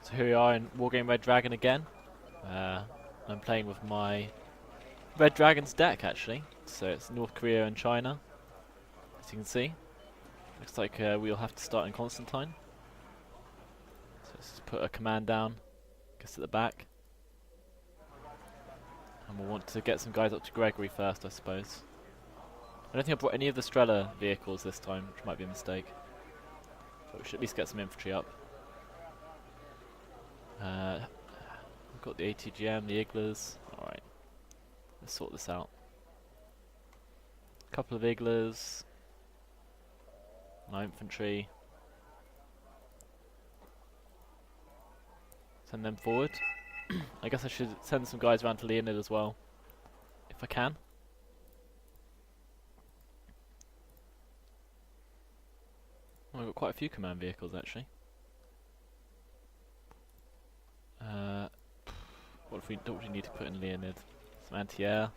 So here we are in Wargame Red Dragon again. I'm playing with my Red Dragon's deck actually. So it's North Korea and China, as you can see. Looks like we'll have to start in Constantine. So let's just put a command down, guess at the back. And we'll want to get some guys up to Gregory first, I suppose. I don't think I brought any of the Strela vehicles this time, which might be a mistake. But we should at least get some infantry up. We've got the ATGM, the Iglas. Alright, let's sort this out. A couple of Iglas. My infantry. Send them forward. I guess I should send some guys around to Leonid as well, if I can. Oh, we've got quite a few command vehicles actually. What if we don't really need to put in Leonid? Some anti-air.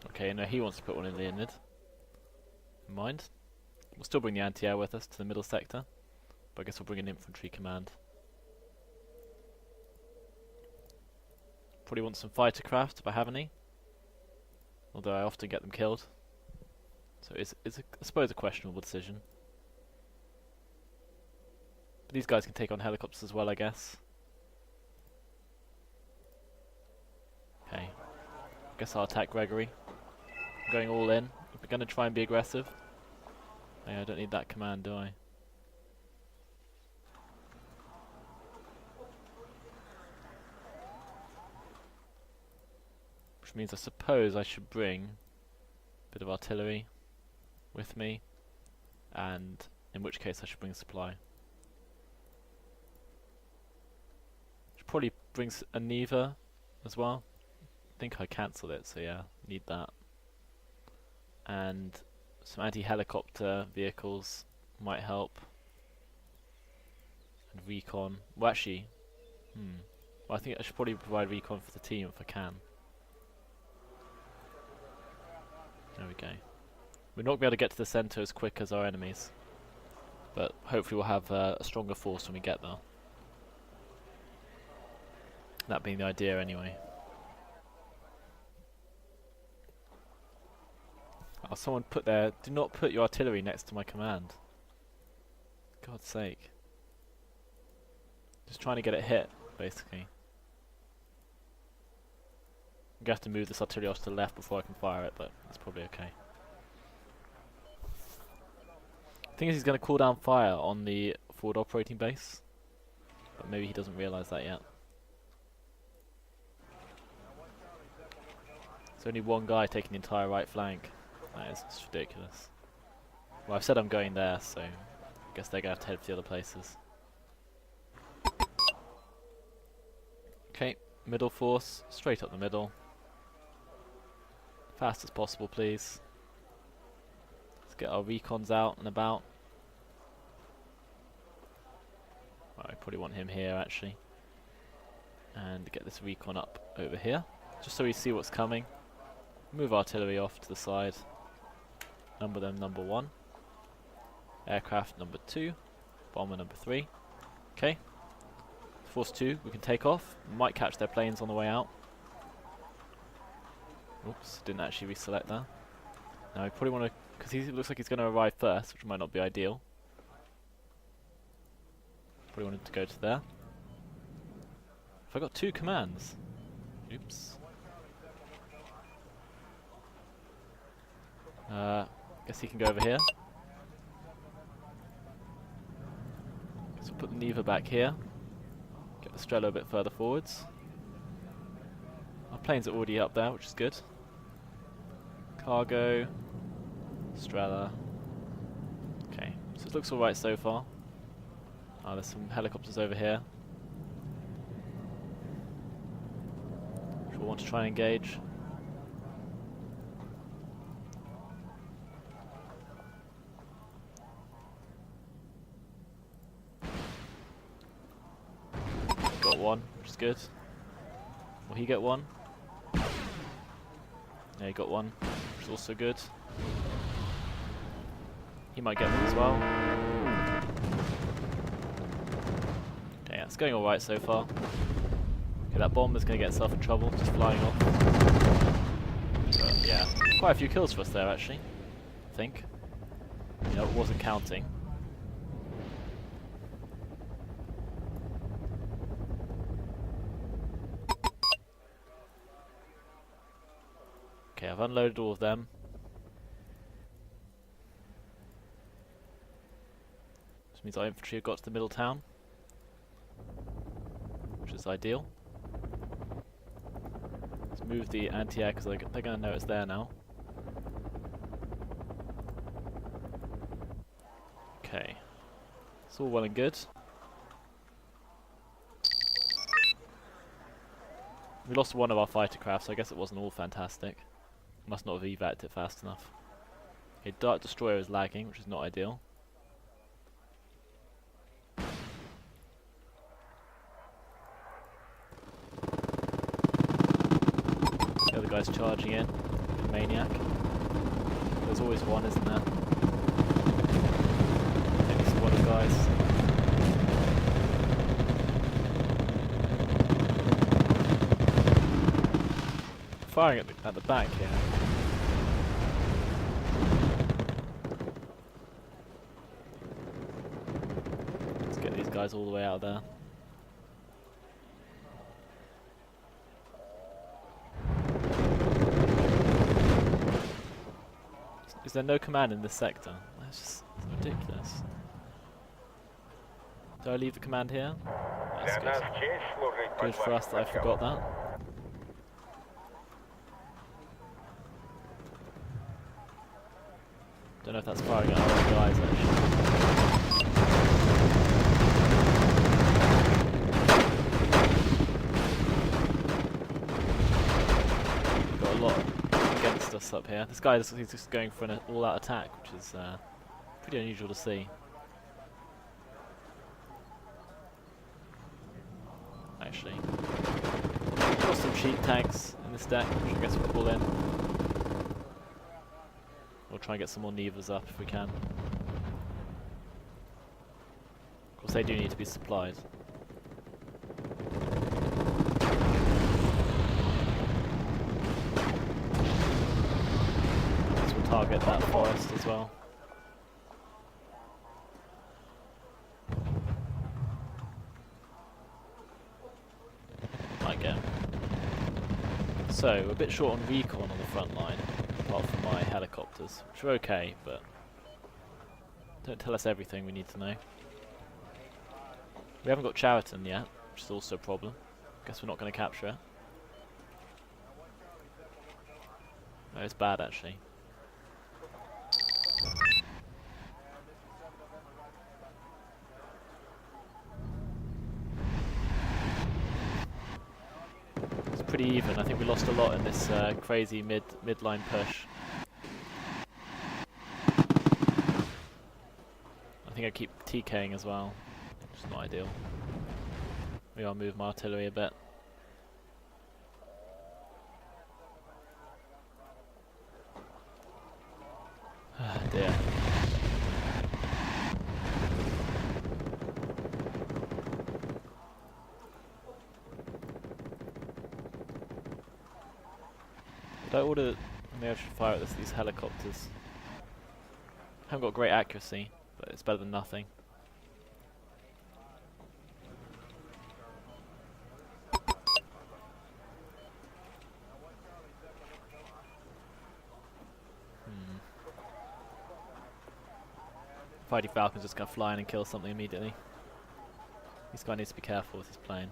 Okay, no, he wants to put one in Leonid. Mind. We'll still bring the anti-air with us to the middle sector, but I guess we'll bring an infantry command. Probably want some fighter craft if I have any, although I often get them killed. So it's I suppose a questionable decision. But these guys can take on helicopters as well, I guess. Okay, I guess I'll attack Gregory. I'm going all in. We're going to try and be aggressive. Oh, yeah, I don't need that command, do I? Which means I suppose I should bring a bit of artillery with me, and in which case I should bring supply. Should probably bring a Neva as well. I think I cancelled it, so yeah, need that. And some anti-helicopter vehicles might help. And recon. Well, actually, well, I think I should probably provide recon for the team if I can. There we go. We're not going to be able to get to the centre as quick as our enemies, but hopefully we'll have a stronger force when we get there. That being the idea anyway. Oh, someone put there, do not put your artillery next to my command. God's sake. Just trying to get it hit, basically. I'm going to have to move this artillery off to the left before I can fire it, but that's probably okay. The thing is, he's going to cool down fire on the forward operating base, but maybe he doesn't realise that yet. There's only one guy taking the entire right flank. That is just ridiculous. Well, I've said I'm going there, so I guess they're going to have to head for the other places. Okay, middle force, straight up the middle. Fast as possible, please. Let's get our recons out and about. Well, I probably want him here, actually. And get this recon up over here, just so we see what's coming. Move artillery off to the side. Number them number 1. Aircraft number 2. Bomber number 3. Okay. Force 2, we can take off. We might catch their planes on the way out. Oops, didn't actually reselect that. Now we probably want to, because he looks like he's going to arrive first, which might not be ideal. Probably wanted to go to there. Have I got 2 commands? Oops. Guess he can go over here. So put the Neva back here. Get the Strela a bit further forwards. Our planes are already up there, which is good. Cargo. Strela. Okay, so it looks alright so far. Oh, there's some helicopters over here. Which we'll want to try and engage. Got one, which is good. Will he get one? Yeah, he got one, which is also good. He might get one as well. Okay, yeah, it's going alright so far. Okay, that bomb is going to get itself in trouble, just flying off. But yeah, quite a few kills for us there actually, I think. You know, it wasn't counting. Okay, I've unloaded all of them. Which means our infantry have got to the middle town, which is ideal. Let's move the anti-air because they're going to know it's there now. Okay, it's all well and good. We lost one of our fighter craft, so I guess it wasn't all fantastic. Must not have evac'd it fast enough. Okay, Dart Destroyer is lagging, which is not ideal. The other guy's charging in, the maniac. There's always one, isn't there? Maybe it's one of the guys. Firing at the back here. Let's get these guys all the way out there. Is there no command in this sector? That's just ridiculous. Do I leave the command here? That's good. Good for us that I forgot that. Don't know if that's firing at our own guys actually. Got a lot against us up here. This guy is just going for an all-out attack, which is pretty unusual to see. Actually, got some cheap tanks in this deck, which I guess we'll pull in. We'll try and get some more Nevas up if we can. Of course, they do need to be supplied. So we'll target that forest as well. Might get him. So, we're a bit short on recon on the front line. Apart from my helicopters, which are okay, but don't tell us everything we need to know. We haven't got Chariton yet, which is also a problem. Guess we're not going to capture it. No, it's bad actually. Pretty even. I think we lost a lot in this crazy midline push. I think I keep TKing as well, which is not ideal. Maybe I'll move my artillery a bit. Ah dear. Did I order... Maybe I should fire at these helicopters. Haven't got great accuracy, but it's better than nothing. Fighting Falcon's just gonna fly in and kill something immediately. This guy needs to be careful with his plane.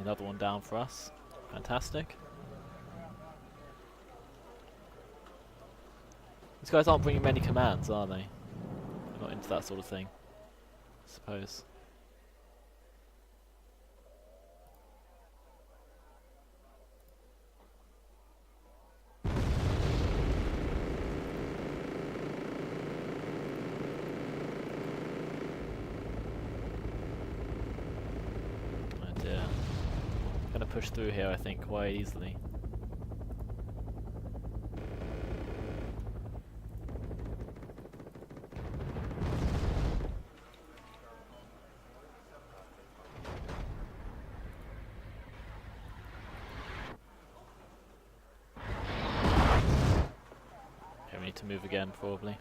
Another one down for us. Fantastic. These guys aren't bringing many commands, are they? They're not into that sort of thing, I suppose. Push through here, I think, quite easily. to move again, probably.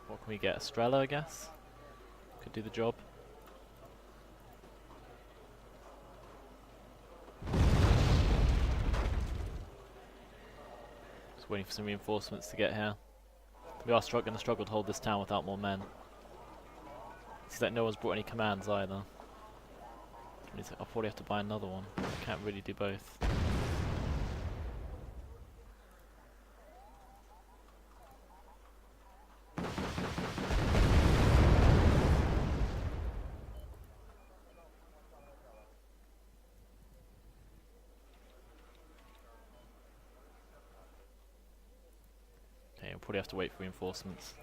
What can we get? Estrella, I guess? Could do the job. Just waiting for some reinforcements to get here. We are going to struggle to hold this town without more men. Seems like no one's brought any commands either. I'll probably have to buy another one. Can't really do both. Okay, we'll probably have to wait for reinforcements.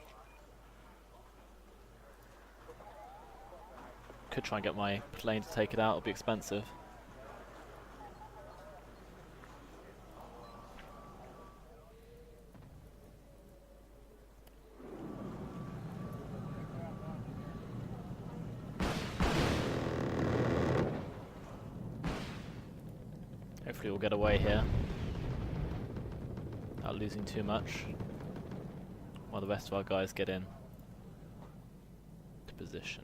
Could try and get my plane to take it out, it'll be expensive. Hopefully we'll get away here without losing too much, while the rest of our guys get in to position.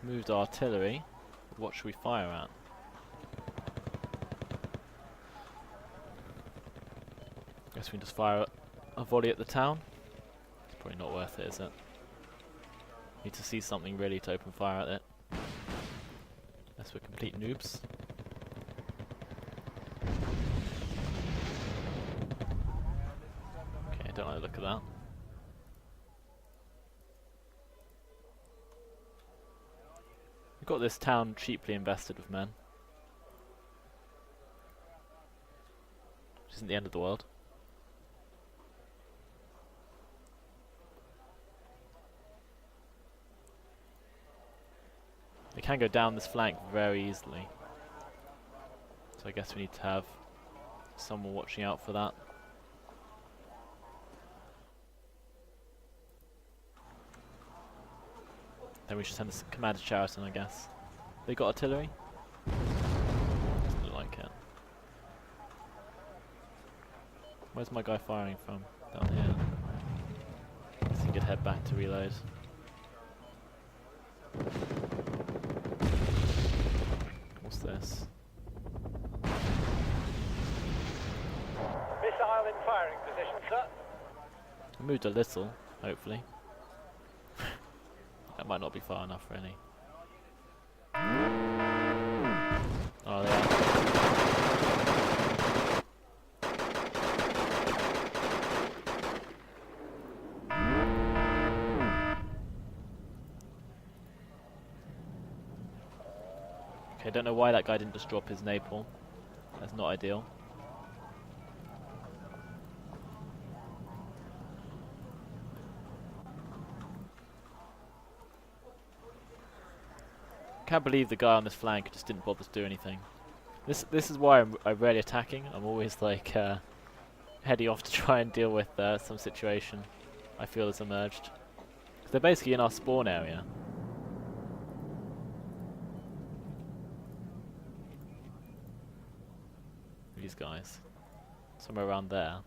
Moved artillery. What should we fire at? Guess we can just fire a volley at the town. It's probably not worth it, is it? Need to see something really to open fire at it. Unless we're complete noobs. Okay, don't like the look of that. Got this town cheaply invested with men, which isn't the end of the world. They can go down this flank very easily, so I guess we need to have someone watching out for that. Then we should send a command to Chariton, I guess. They got artillery? Doesn't look like it. Where's my guy firing from? Down here. Guess he could head back to reload. What's this? Missile in firing position, sir. I moved a little, hopefully. That might not be far enough, really. Oh, they are. Okay, don't know why that guy didn't just drop his napalm. That's not ideal. Can't believe the guy on this flank just didn't bother to do anything. This is why I'm rarely attacking. I'm always like heading off to try and deal with some situation I feel has emerged. 'Cause they're basically in our spawn area. These guys, somewhere around there.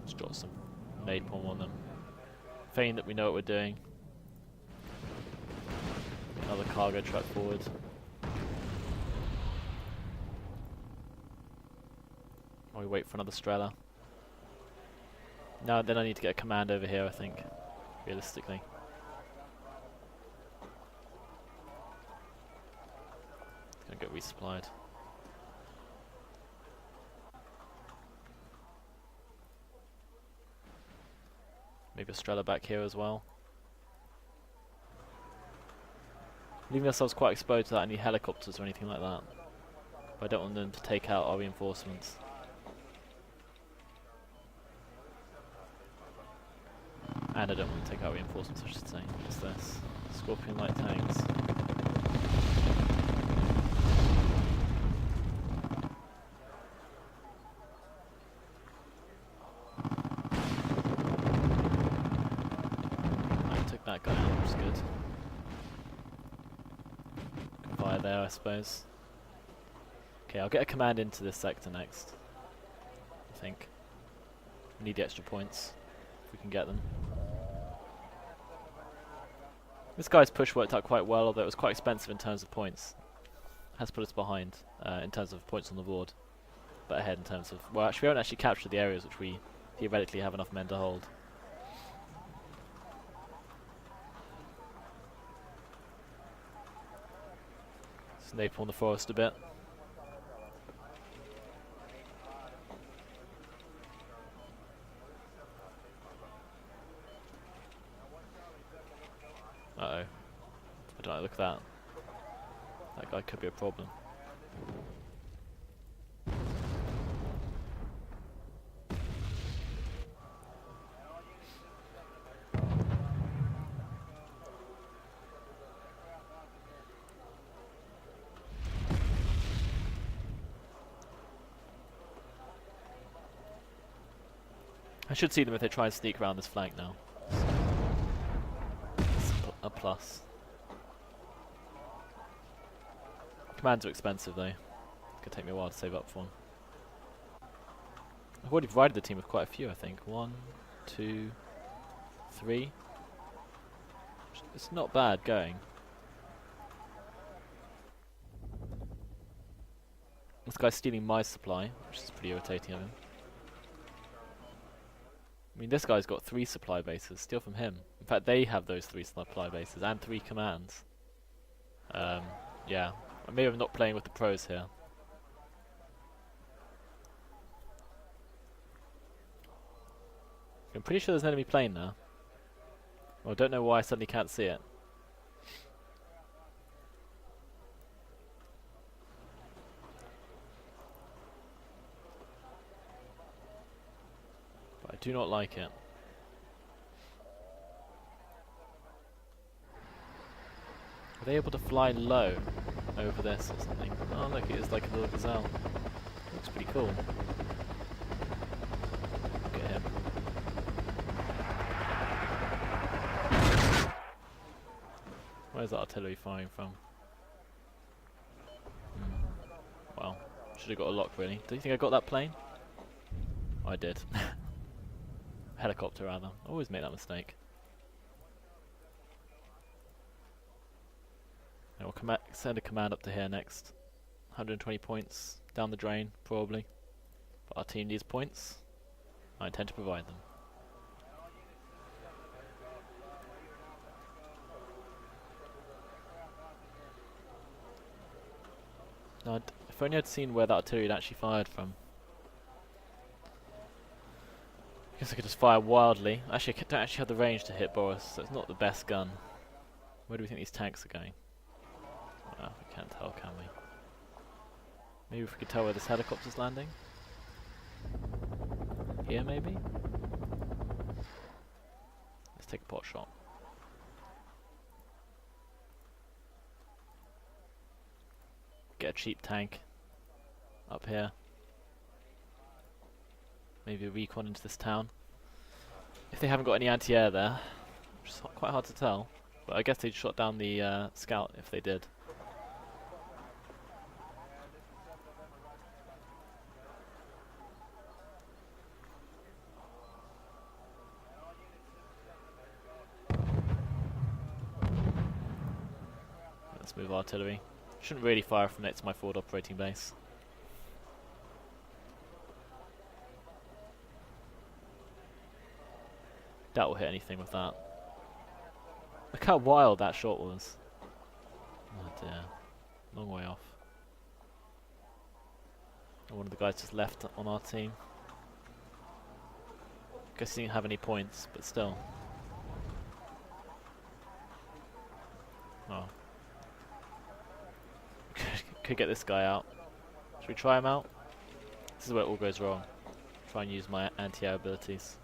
Let's drop some napalm on them. Feign that we know what we're doing. Another cargo truck forward. While we wait for another Strela. No, then I need to get a command over here, I think. Realistically. It's gonna get resupplied. Maybe a Strela back here as well. Leaving ourselves quite exposed to any helicopters or anything like that. But I don't want them to take out our reinforcements. And I don't want to take out reinforcements, I should say. What's this? Scorpion light tanks. there, I suppose. Okay, I'll get a command into this sector next. I think. We need the extra points, if we can get them. This guy's push worked out quite well, although it was quite expensive in terms of points. Has put us behind in terms of points on the board, but ahead in terms of... Well, actually, we haven't actually captured the areas which we theoretically have enough men to hold. Snape on the forest a bit. Uh-oh. I don't know, look at that. That guy could be a problem. I should see them if they try and sneak around this flank now. It's a plus. Commands are expensive though. It's gonna take me a while to save up for one. I've already provided the team with quite a few, I think. 1, 2, 3. It's not bad going. This guy's stealing my supply, which is pretty irritating of him. I mean, this guy's got 3 supply bases. Steal from him. In fact, they have those 3 supply bases and 3 commands. Yeah. Maybe I'm not playing with the pros here. I'm pretty sure there's an enemy plane now. Well, I don't know why I suddenly can't see it. But I do not like it. Are they able to fly low over this or something? Oh look, it is like a little gazelle. Looks pretty cool. Look at him. Where's that artillery firing from? Well, should have got a lock really. Do you think I got that plane? I did. Helicopter rather. I always make that mistake. We'll send a command up to here next. 120 points down the drain, probably. But our team needs points. I intend to provide them. Now, if only I'd seen where that artillery had actually fired from. I guess I could just fire wildly. Actually, I don't actually have the range to hit Boris, so it's not the best gun. Where do we think these tanks are going? Well, we can't tell, can we? Maybe if we could tell where this helicopter's landing? Here, maybe? Let's take a pot shot. Get a cheap tank up here. Maybe a recon into this town. If they haven't got any anti-air there, which is quite hard to tell, but I guess they'd shot down the scout if they did. Let's move artillery. Shouldn't really fire from next to my forward operating base. Doubt we'll hit anything with that. Look how wild that shot was. Oh dear. Long way off. And one of the guys just left on our team. Guess he didn't have any points, but still. Oh. Could get this guy out. Should we try him out? This is where it all goes wrong. Try and use my anti-air abilities.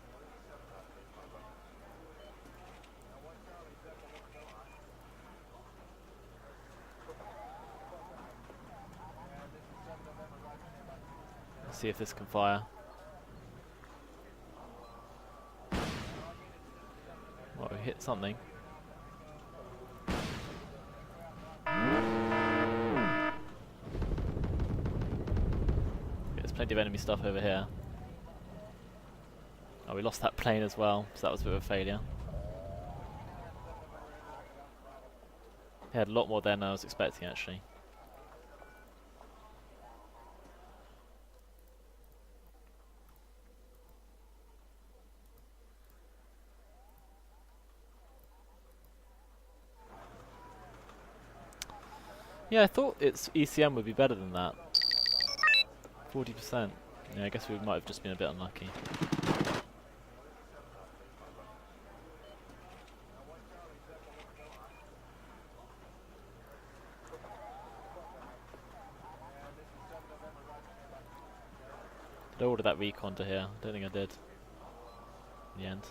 Let's see if this can fire. Well, we hit something. plenty of enemy stuff over here. Oh, we lost that plane as well, so that was a bit of a failure. He had a lot more there than I was expecting, actually. Yeah, I thought its ECM would be better than that. 40%. Yeah, I guess we might have just been a bit unlucky. Did I order that recon to here? I don't think I did. In the end.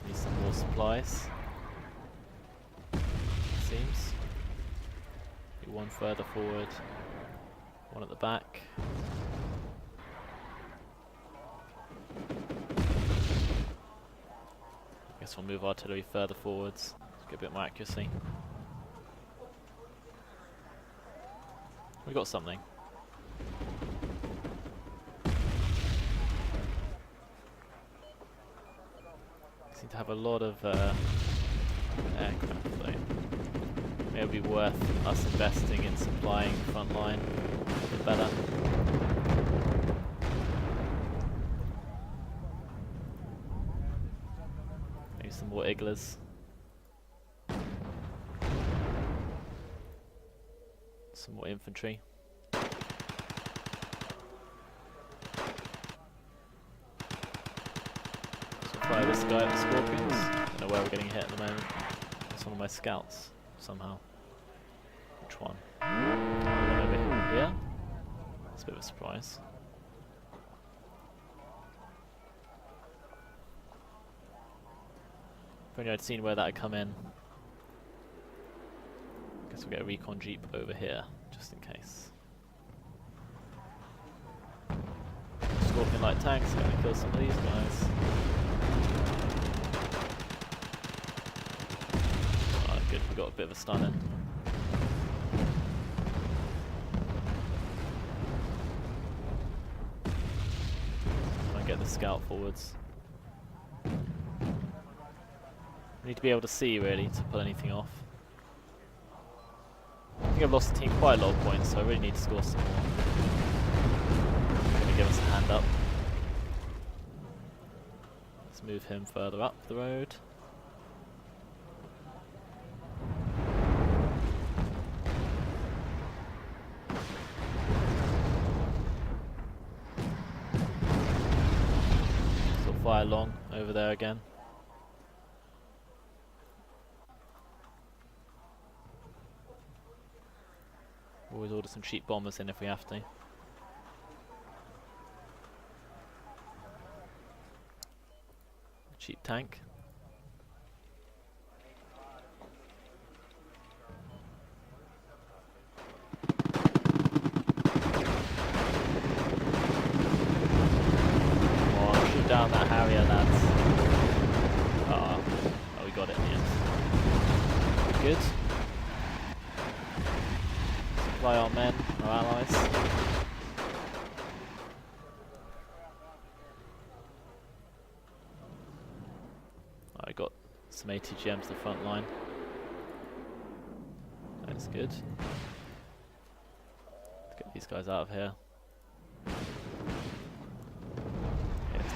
Need some more supplies. Seems. Maybe one further forward. One at the back. Guess we'll move artillery further forwards to get a bit more accuracy. We got something. Seem to have a lot of aircraft though. Maybe it'll be worth us investing in supplying the front line a bit better. Maybe some more Iglas. Some more infantry. Fire this guy at the Scorpions. Don't know where we're getting hit at the moment. That's one of my scouts, somehow. Which one? One over here? That's a bit of a surprise. If only I'd seen where that had come in. Guess we'll get a recon jeep over here, just in case. Scorpion light tanks, gonna kill some of these guys. Good, we got a bit of a stun in. Try and get the scout forwards. We need to be able to see really to pull anything off. I think I've lost the team quite a lot of points, so I really need to score some more. Gonna give us a hand up. Let's move him further up the road. Fire long over there again. Always order some cheap bombers in if we have to. Cheap tank. Down that Harrier, lads. Oh, we got it in the end. Good. Supply our men, our allies. I got some ATGMs to the front line. That's good. Let's get these guys out of here.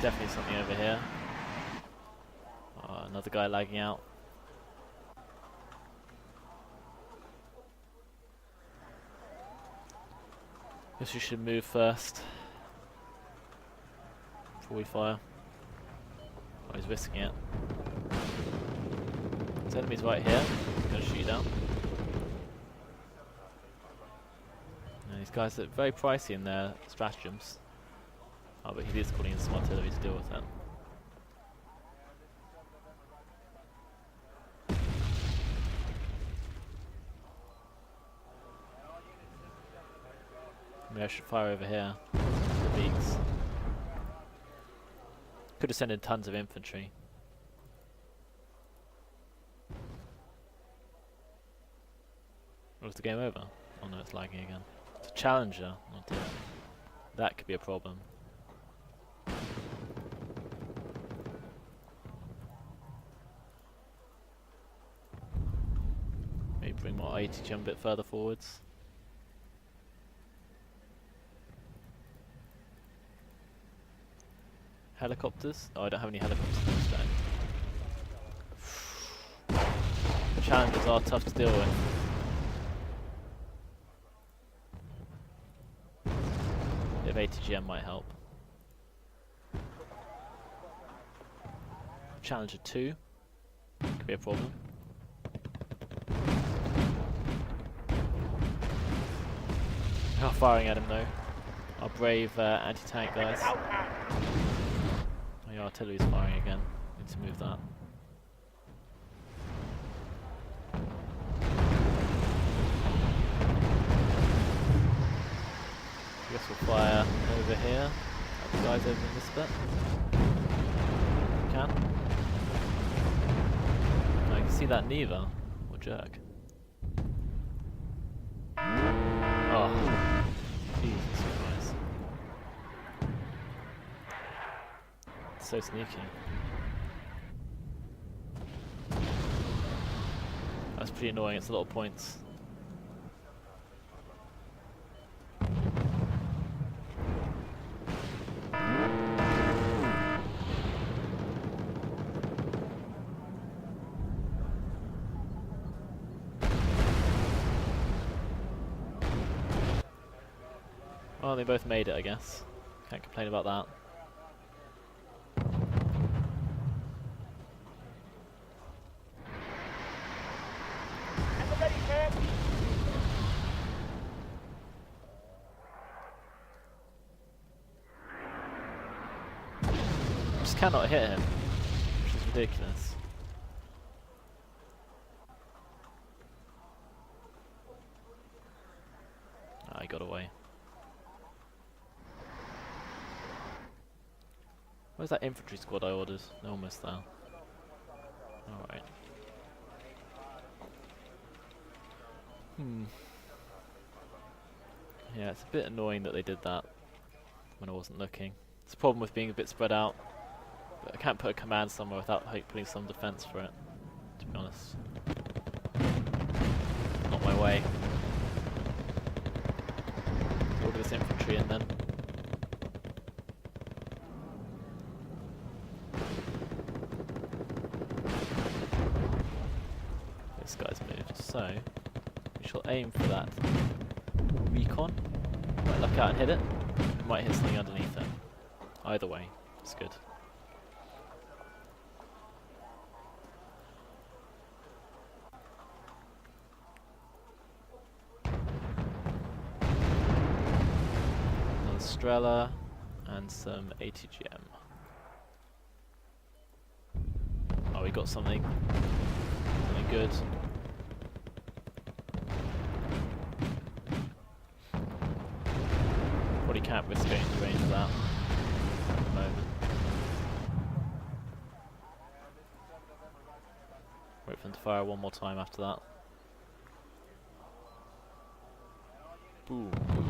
Definitely something over here. Oh, another guy lagging out. Guess we should move first before we fire. Oh, he's risking it. His enemy's right here. He's gonna shoot down. And these guys are very pricey in their stratagems. Oh, but he is calling in some artillery to deal with that. Maybe I should fire over here. The beaks. Could have sent in tons of infantry. Was the game over? Oh no, it's lagging again. It's a challenger. Oh dear. That could be a problem. Maybe bring more ATGM a bit further forwards. Helicopters? Oh, I don't have any helicopters in this day. Challengers are tough to deal with. Bit of ATGM might help. Challenger 2 could be a problem. They are firing at him though. Our brave anti-tank guys. Oh, your artillery's firing again. Need to move that. I guess we'll fire over here. At the guys over in this bit. Can. I can see that neither. Or jerk. Oh. Jesus Christ. It's so sneaky. That's pretty annoying, it's a lot of points. Well, they both made it, I guess. Can't complain about that. Just cannot hit him, which is ridiculous. Ah, he got away. Where's that infantry squad I ordered? They're almost there. Alright. Yeah, it's a bit annoying that they did that when I wasn't looking. It's a problem with being a bit spread out. But I can't put a command somewhere without putting some defense for it, to be honest. Not my way. Order this infantry in then. This guy's moved, so we shall aim for that recon. Might luck out and hit it. We might hit something underneath it. Either way, it's good. Another Strela and some ATGM. Oh, we got something. Something good. Probably can't risk going into range of that at the moment. Wait for them to fire one more time after that. Boom, boom.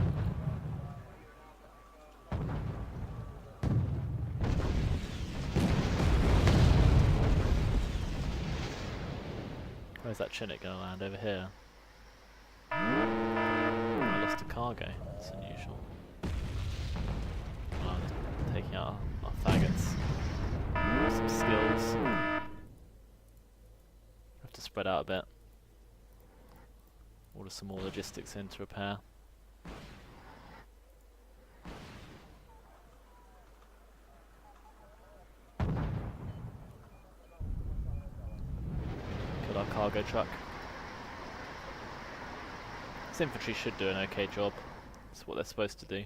Where's that Chinook going to land? Over here. I lost a cargo. That's unusual. Oh, they're taking out our faggots. Some skills. Have to spread out a bit. Order some more logistics in to repair. Kill our cargo truck. This infantry should do an okay job. That's what they're supposed to do.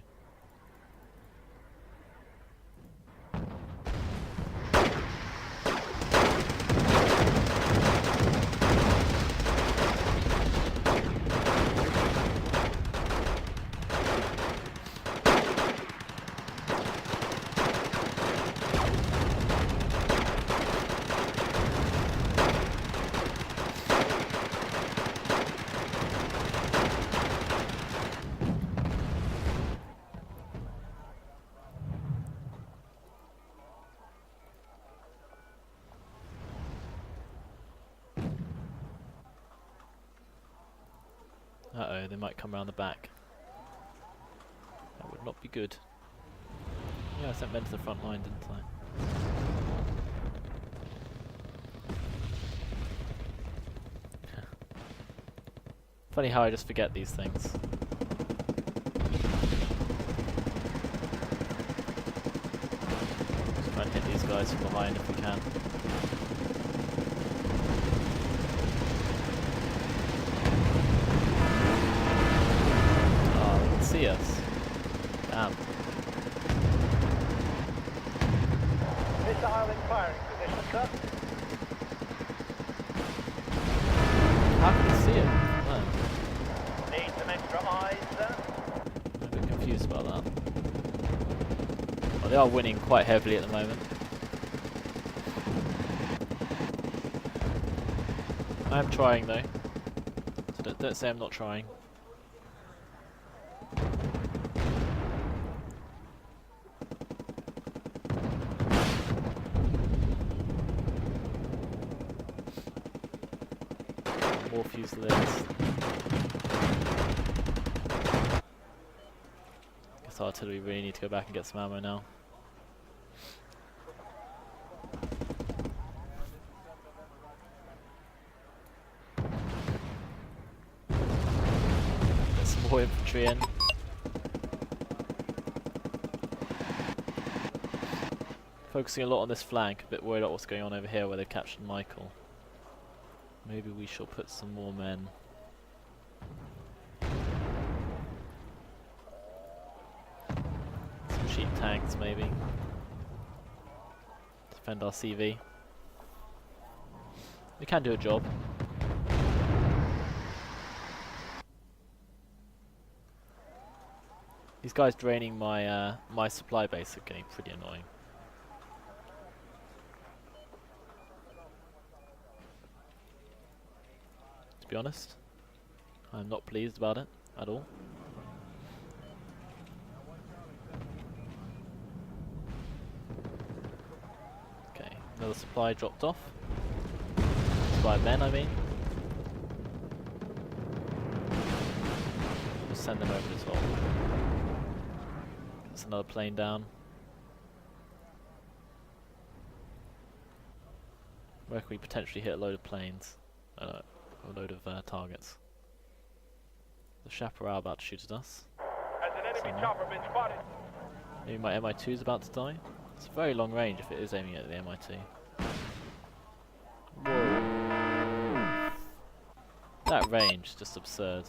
Uh-oh, they might come around the back. That would not be good. Yeah, I sent men to the front line, didn't I? Funny how I just forget these things. Just try and hit these guys from behind if we can. Oh, they can see us. Damn. Missile in firing position, sir. How can they see it? No. Need some extra eyes, sir. I'm a bit confused about that. Well, they are winning quite heavily at the moment. I am trying though. So don't say I'm not trying. More Fusiliers. Guess artillery really need to go back and get some ammo now. Get some more infantry in. Focusing a lot on this flank, a bit worried about what's going on over here where they've captured Michael. Maybe we shall put some more men. Some cheap tanks maybe. Defend our CV. We can do a job. These guys draining my my supply base are getting pretty annoying. To be honest, I'm not pleased about it at all. Okay, another supply dropped off. Supply of men, I mean. Just send them over the top. That's another plane down. Where can we potentially hit a load of planes? A load of targets. The Chaparral about to shoot at us. Has an enemy chopper been spotted? Maybe my MI2 is about to die. It's a very long range if it is aiming at the MI2. Whoa. That range is just absurd.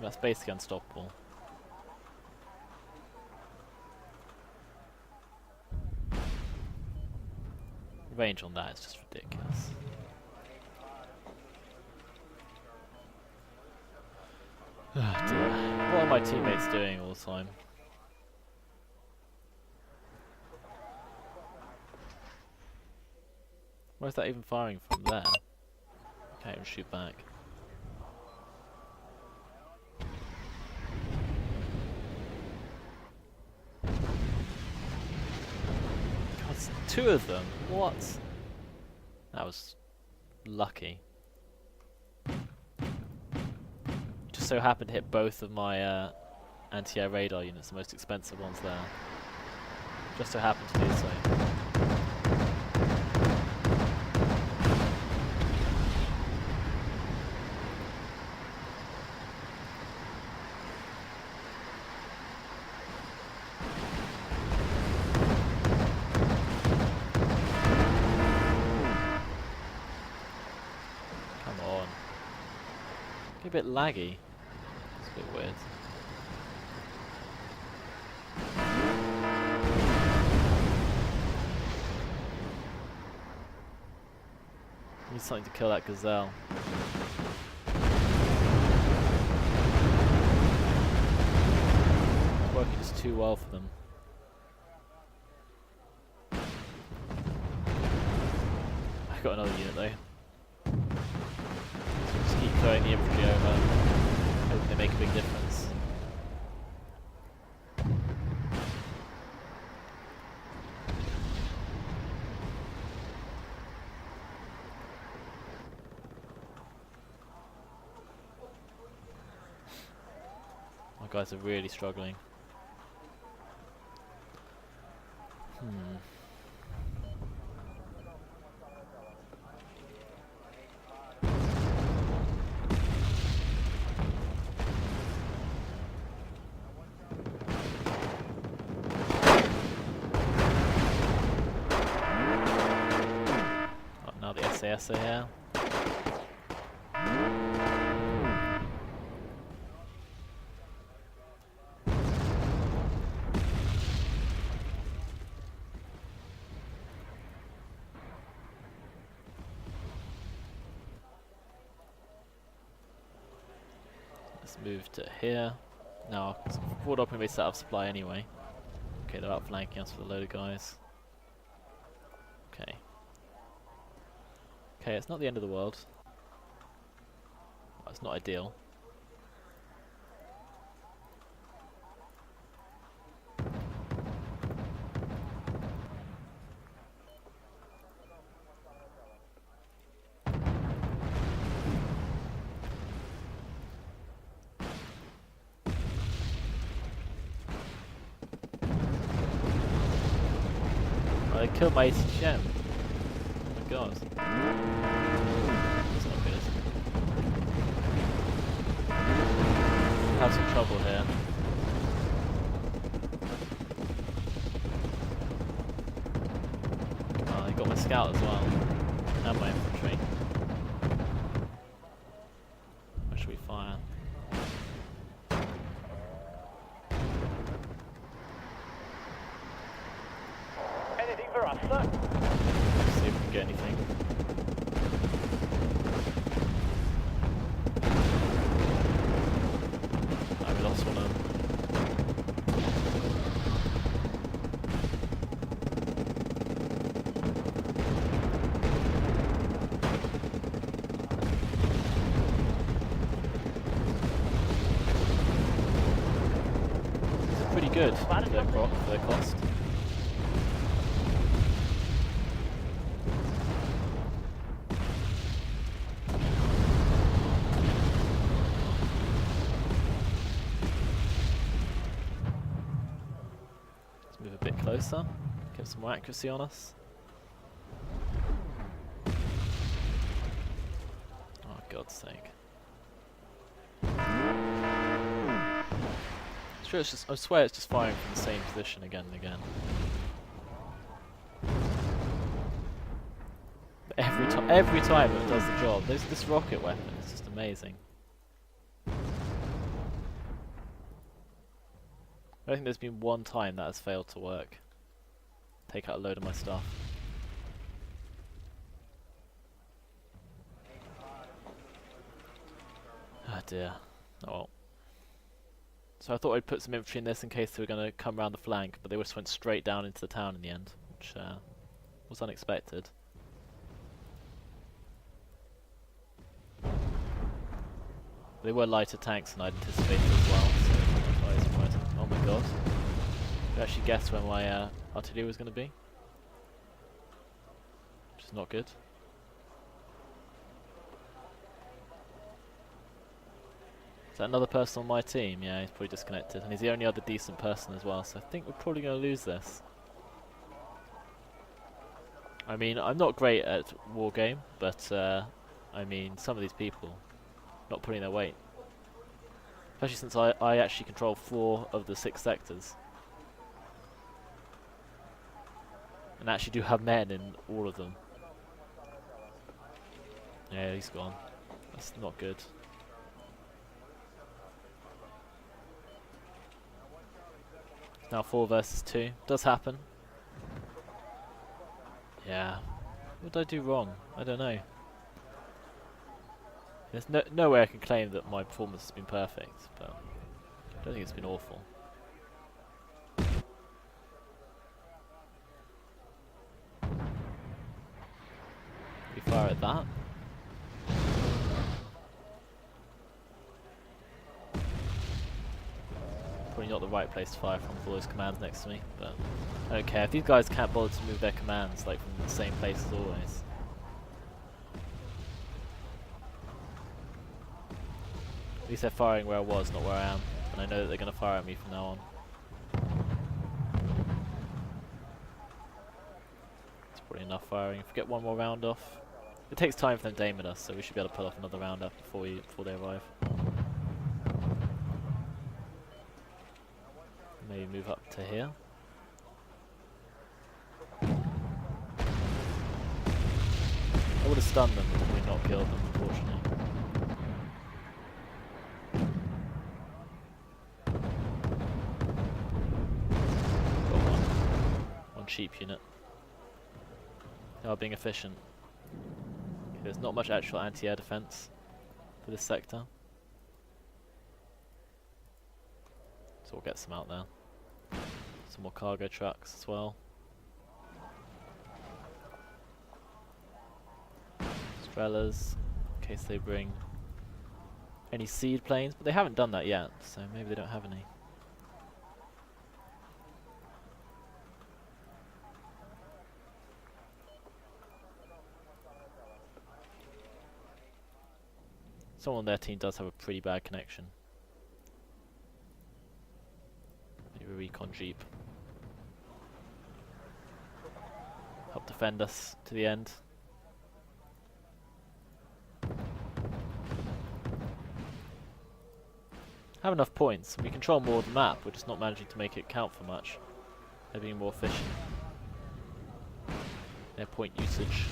That's basically unstoppable. The range on that is just ridiculous. Oh dear. What are my teammates doing all the time? Where's that even firing from there? Can't even shoot back. God, it's two of them. What? That was lucky. Just so happened to hit both of my anti-air radar units, the most expensive ones there. Just so happened to do so. Come on. Get a bit laggy. It's a bit weird. Need something to kill that gazelle. It's working just too well for them. I got another unit though. Just keep throwing the infantry over, hoping they make a big difference. Guys are really struggling. Oh, now the SAS are here. Let's move to here. Now, forward up and we set up supply anyway. Okay, they're outflanking us with a load of guys. Okay. Okay, it's not the end of the world. Well, it's not ideal. I killed my ATGM. Oh my god. That's not good. Have some trouble here. Oh, I got my scout as well. And my infantry. Where should we fire? Anything for us, sir? See if we can get anything. We lost one of them. These are pretty good for their cost. Move a bit closer, get some more accuracy on us. Oh, God's sake. Sure, it's just, I swear it's just firing from the same position again and again. But every time it does the job. This rocket weapon is just amazing. I don't think there's been one time that has failed to work. Take out a load of my stuff. Ah dear. Oh well. So I thought I'd put some infantry in this in case they were going to come around the flank, but they just went straight down into the town in the end, which was unexpected. They were lighter tanks than I'd anticipated as well, so I was surprised. Oh my god. I actually guessed where my artillery was going to be. Which is not good. Is that another person on my team? Yeah, he's probably disconnected. And he's the only other decent person as well, so I think we're probably going to lose this. I mean, I'm not great at Wargame, but I mean, some of these people not putting their weight. Especially since I actually control 4 of the 6 sectors. And actually do have men in all of them. Yeah, he's gone. That's not good. It's now 4 versus 2. Does happen. Yeah. What did I do wrong? I don't know. There's no way I can claim that my performance has been perfect, but I don't think it's been awful. We fire at that. Probably not the right place to fire from with all those commands next to me, but I don't care. If these guys can't bother to move their commands like from the same place as always. At least they're firing where I was, not where I am. and I know that they're going to fire at me from now on. It's probably enough firing. If we get one more round off, it takes time for them to aim at us, so we should be able to pull off another round up before they arrive. Maybe move up to here. I would have stunned them, but probably not killed them, unfortunately. Got one cheap unit. They are being efficient. Okay, there's not much actual anti-air defense for this sector, so we'll get some out there. Some more cargo trucks as well. Strellas, in case they bring any seed planes, but they haven't done that yet, so maybe they don't have any. Someone on their team does have a pretty bad connection. Maybe a recon jeep. Help defend us to the end. Have enough points. We control more of the map, we're just not managing to make it count for much. They're being more efficient. Their point usage.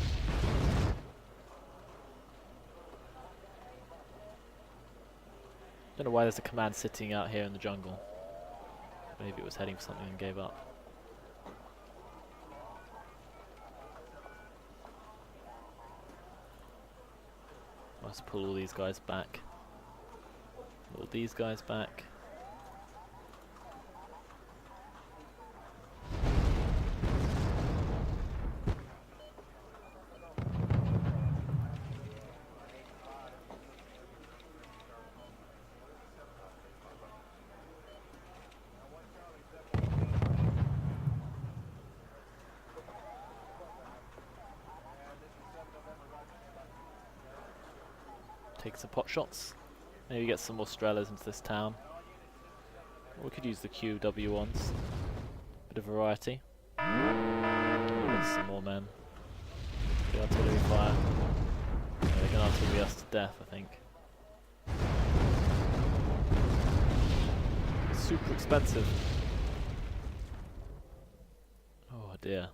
Don't know why there's a command sitting out here in the jungle. Maybe it was heading for something and gave up. Must pull all these guys back. Pull these guys back. Take some pot shots. Maybe get some more Strellas into this town. Or we could use the QW ones. Bit of variety. Some more men. The artillery fire. Yeah, they're going to artillery us to death, I think. It's super expensive. Oh dear.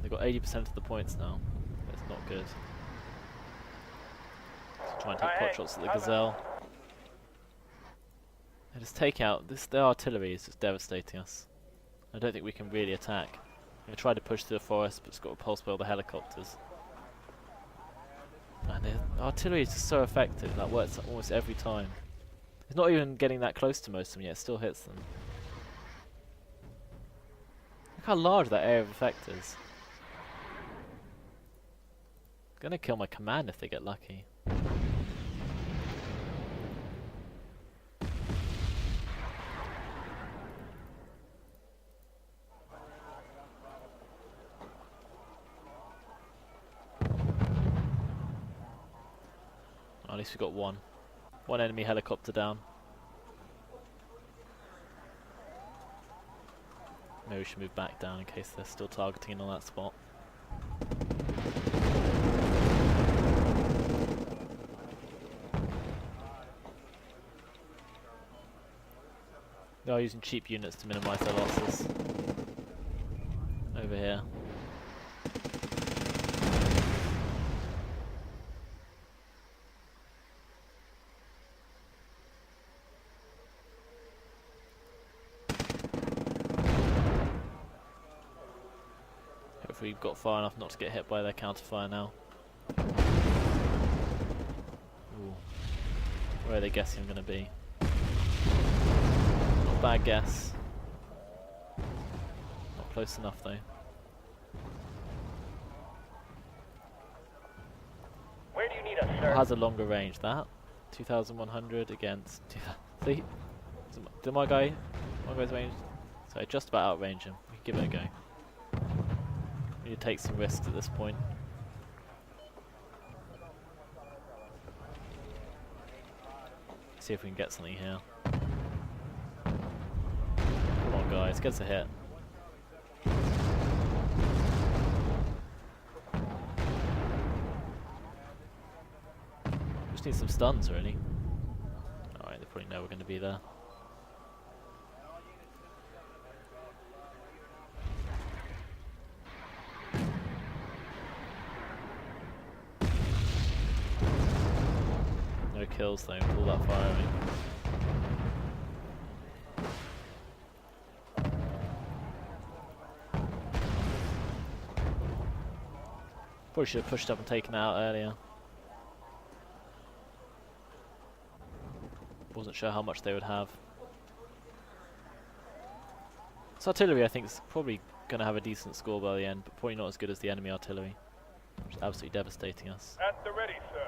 They've got 80% of the points now. That's not good. Let's try and take pot shots at the Gazelle. They just take out their artillery is just devastating us. I don't think we can really attack. We tried to push through the forest, but it's got repulsed by all the helicopters. And the artillery is just so effective. That works almost every time. It's not even getting that close to most of them yet. It still hits them. Look how large that area of effect is. Gonna kill my command if they get lucky. At least we got one enemy helicopter down. Maybe we should move back down in case they're still targeting on that spot. They are using cheap units to minimise their losses. Over here. Hopefully we've got far enough not to get hit by their counterfire now. Ooh. Where are they guessing I'm going to be? Bad guess. Not close enough though. Where do you need us, sir? What has a longer range? That 2,100 against. See, Did my guy's range? So I just about outrange him. We can give it a go. We need to take some risks at this point. See if we can get something here. Come on guys, get us a hit. Just need some stuns really. Alright, they probably know we're going to be there. No kills though, pull that firing. Probably should have pushed up and taken it out earlier. Wasn't sure how much they would have. This artillery I think is probably going to have a decent score by the end, but probably not as good as the enemy artillery, which is absolutely devastating us. At the ready, sir.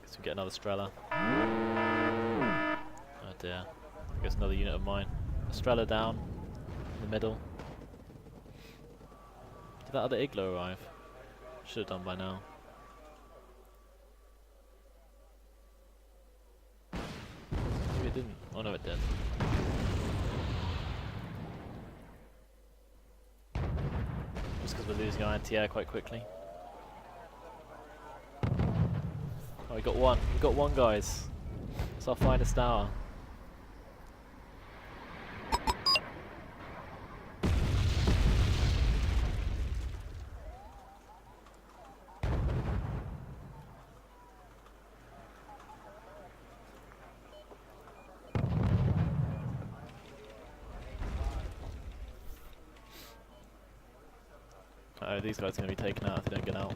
Guess we get another Strela. Oh dear. I guess another unit of mine. Strela down. In the middle. Did that other igloo arrive? Should have done by now. Maybe it didn't. Oh no, it did. Just because we're losing our anti-air quite quickly. Oh, we got one. We got one, guys. It's our finest hour. Uh oh, these guys are going to be taken out if they don't get out.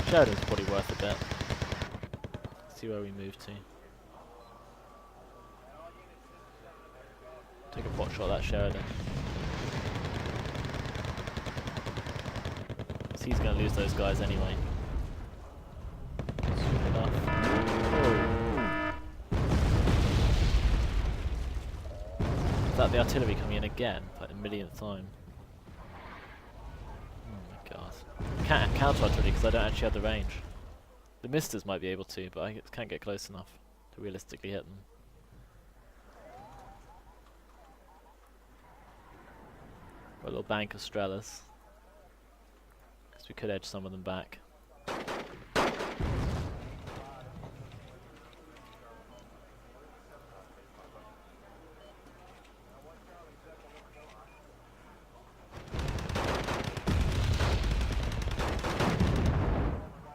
Sheridan's probably worth a bit. See where we move to. Take a pot shot at that Sheridan. So he's going to lose those guys anyway. Soon enough. Is that the artillery coming in again? Like the millionth time. Oh my god. Can't counter artillery because I don't actually have the range. The misters might be able to, but I can't get close enough to realistically hit them. Got a little bank of Strelas. Because we could edge some of them back.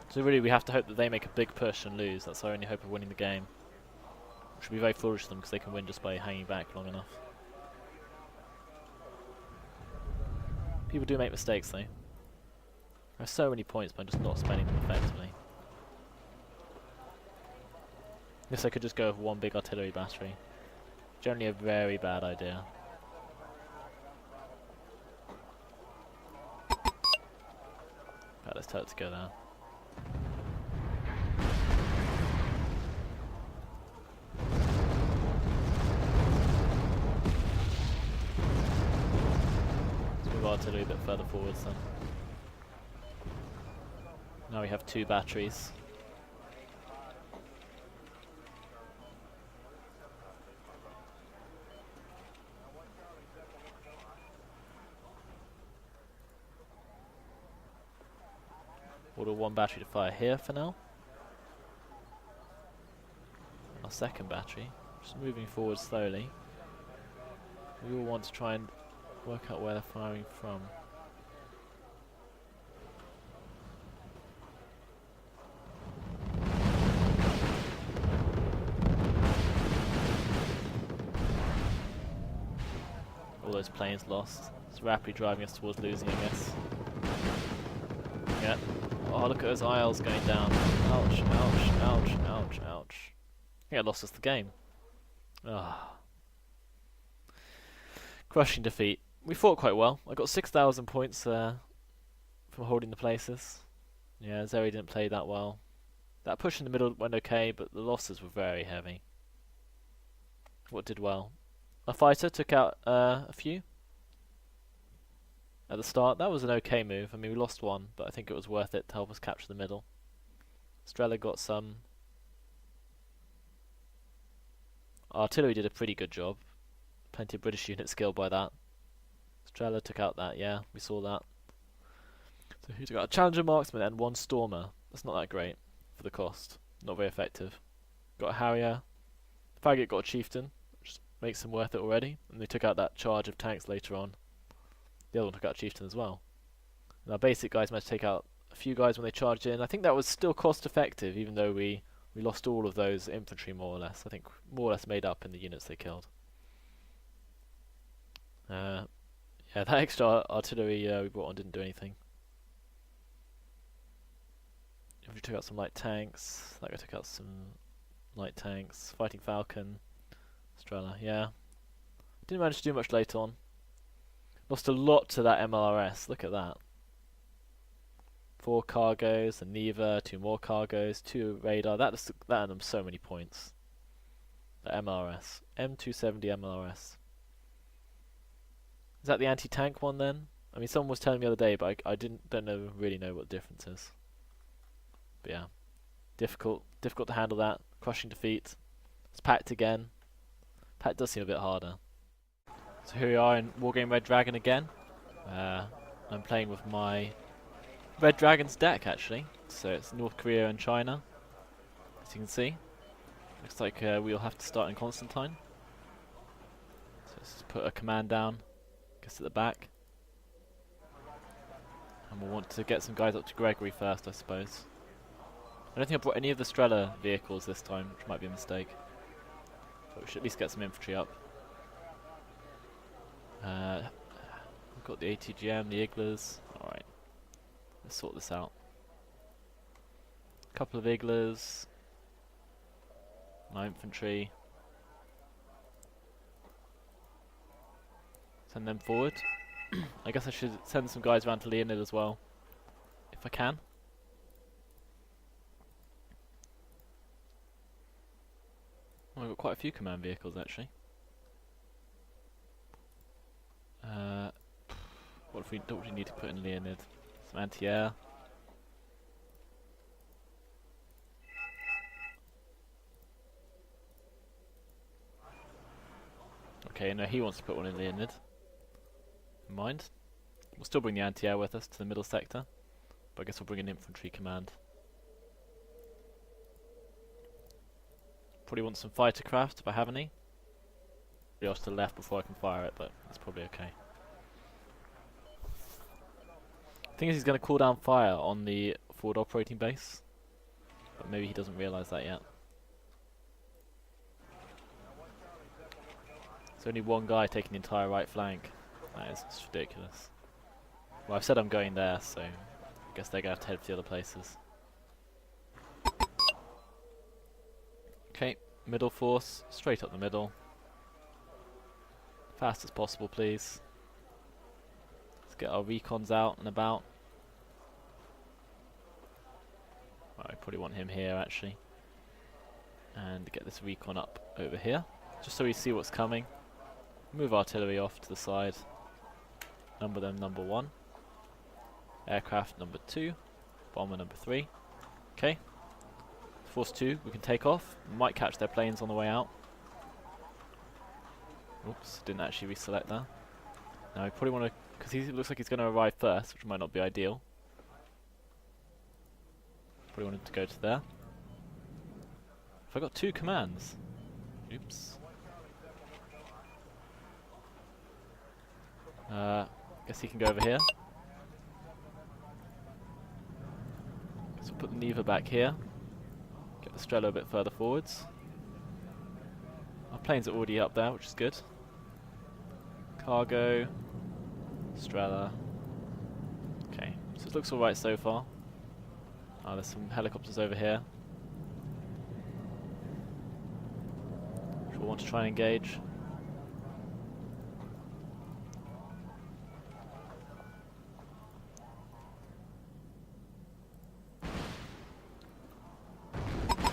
So really we have to hope that they make a big push and lose. That's our only hope of winning the game. Which would be very foolish of them because they can win just by hanging back long enough. People do make mistakes though. There are so many points but I'm just not spending them effectively. Guess I could just go with one big artillery battery. Generally a very bad idea. Right, let's tell it to go there. Artillery a bit further forwards then. Now we have 2 batteries. Order 1 battery to fire here for now. Our second battery, just moving forward slowly. We all want to try and work out where they're firing from. All those planes lost. It's rapidly driving us towards losing, I guess. Yeah. Oh, look at those aisles going down. Ouch, ouch, ouch, ouch, ouch. think I lost us the game. Ah, crushing defeat. We fought quite well. I got 6,000 points from holding the places. Yeah, Zoe didn't play that well. That push in the middle went okay, but the losses were very heavy. What did well? A fighter took out a few at the start. That was an okay move. I mean, we lost one, but I think it was worth it to help us capture the middle. Strela got some. Artillery did a pretty good job. Plenty of British units killed by that. Strela took out that, yeah, we saw that. So he took out a Challenger Marksman and one Stormer. That's not that great for the cost. Not very effective. Got a Harrier. Faggot got a Chieftain, which makes him worth it already. And they took out that charge of tanks later on. The other one took out Chieftain as well. And our basic guys managed to take out a few guys when they charged in. I think that was still cost effective, even though we lost all of those infantry more or less. I think more or less made up in the units they killed. Yeah, that extra artillery we brought on didn't do anything. We took out some light tanks. That guy took out some light tanks. Fighting Falcon. Strela, yeah. Didn't manage to do much later on. Lost a lot to that MLRS. Look at that. 4 cargoes, a Neva, 2 more cargoes, 2 radar. That earned them so many points. The MLRS. M270 MLRS. Is that the anti-tank one then? I mean, someone was telling me the other day, but I don't really know what the difference is. But yeah, difficult to handle that. Crushing defeat. It's packed again. Packed does seem a bit harder. So here we are in Wargame Red Dragon again. I'm playing with my Red Dragon's deck actually. So it's North Korea and China, as you can see. Looks like we'll have to start in Constantine. So let's just put a command down, guess at the back. And we'll want to get some guys up to Gregory first, I suppose. I don't think I brought any of the Strela vehicles this time, which might be a mistake. But we should at least get some infantry up. We've got the ATGM, the Iglas. Alright, let's sort this out. A couple of Iglas. My infantry. Send them forward. I guess I should send some guys around to Leonid as well, if I can. Oh, I've got quite a few command vehicles actually. What do we need to put in Leonid? Some anti-air. Okay, no, he wants to put one in Leonid. Mind. We'll still bring the anti-air with us to the middle sector, but I guess we'll bring an infantry command. Probably want some fighter craft if I have any. Be off to the left before I can fire it, but that's probably okay. Thing is, he's going to cool down fire on the forward operating base, but maybe he doesn't realise that yet. There's only one guy taking the entire right flank. That is just ridiculous. Well, I've said I'm going there, so I guess they're going to have to head for the other places. Okay, middle force, straight up the middle. Fast as possible, please. Let's get our recons out and about. Well, I probably want him here, actually. And get this recon up over here, just so we see what's coming. Move artillery off to the side. Number them number 1. Aircraft number 2. Bomber number 3. Okay. Force 2, we can take off. We might catch their planes on the way out. Oops, didn't actually reselect that. Now we probably want to, because he looks like he's going to arrive first, which might not be ideal. Probably wanted to go to there. Have I got 2 commands? Oops. Guess he can go over here. So put the Neva back here. Get the Strela a bit further forwards. Our planes are already up there, which is good. Cargo. Strela. Okay, so it looks alright so far. There's some helicopters over here. people want to try and engage.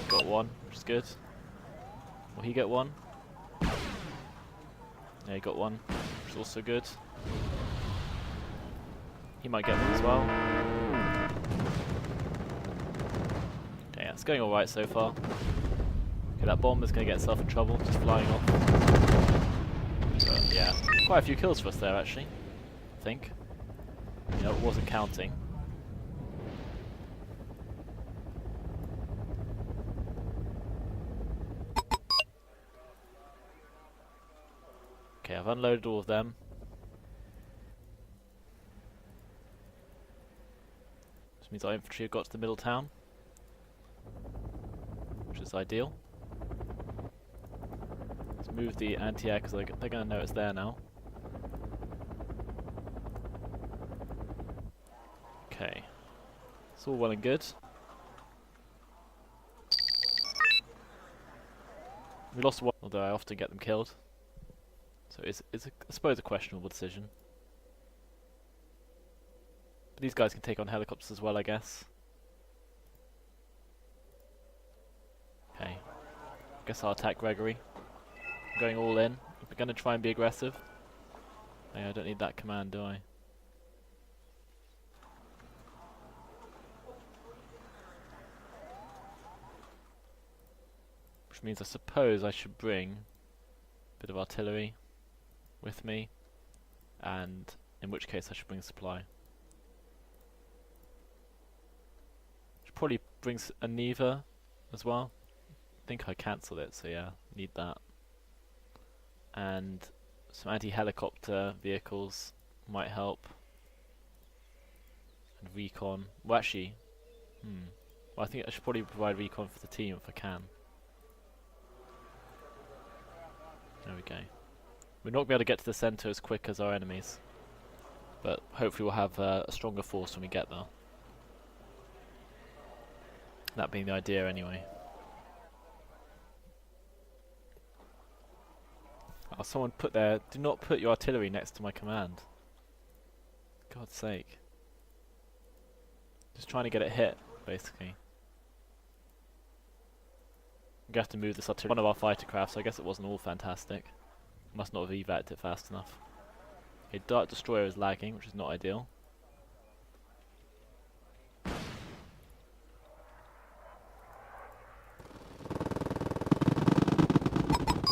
Got one, which is good. Will he get one? Yeah, he got one, which is also good. He might get one as well. Yeah, it's going alright so far. Okay, that bomb is going to get itself in trouble, just flying off. But yeah, quite a few kills for us there actually, I think. You know, it wasn't counting. Okay, I've unloaded all of them. Which means our infantry have got to the middle town, which is ideal. Let's move the anti-air because they're going to know it's there now. Okay, it's all well and good. We lost one, although I often get them killed. So it's I suppose a questionable decision. But these guys can take on helicopters as well, I guess. Okay. I guess I'll attack Gregory. I'm going all in. We're going to try and be aggressive. Oh, yeah, I don't need that command, do I? Which means I suppose I should bring a bit of artillery with me, and in which case I should bring supply. Should probably bring a Neva as well. I think I cancelled it, so yeah, need that. And some anti-helicopter vehicles might help. And recon. Well, actually, well, I think I should probably provide recon for the team if I can. There we go. We're not going to be able to get to the centre as quick as our enemies, but hopefully we'll have a stronger force when we get there. That being the idea anyway. Oh, someone put there, do not put your artillery next to my command. God's sake. Just trying to get it hit, basically. I'm going to have to move this artillery. One of our fighter crafts, so I guess it wasn't all fantastic. Must not have evac'd it fast enough. Okay, Dart Destroyer is lagging, which is not ideal.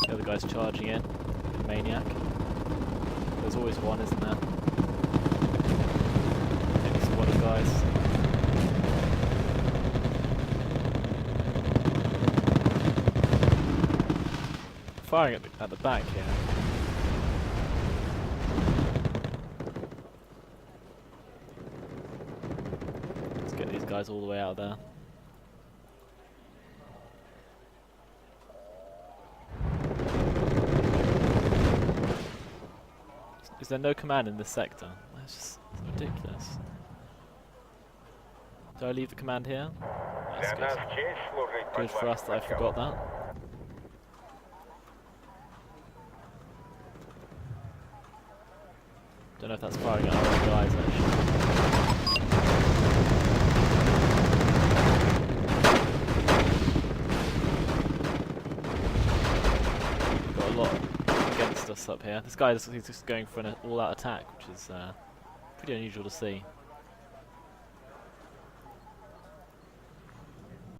The other guy's charging in. Maniac. There's always one, isn't there? Maybe some one of guys. Firing at the back here. Let's get these guys all the way out of there. Is there no command in this sector? That's just ridiculous. Do I leave the command here? That's good. Good for us that I forgot that. Don't know if that's firing at our own guys actually. Got a lot against us up here. This guy is just going for an all-out attack, which is pretty unusual to see.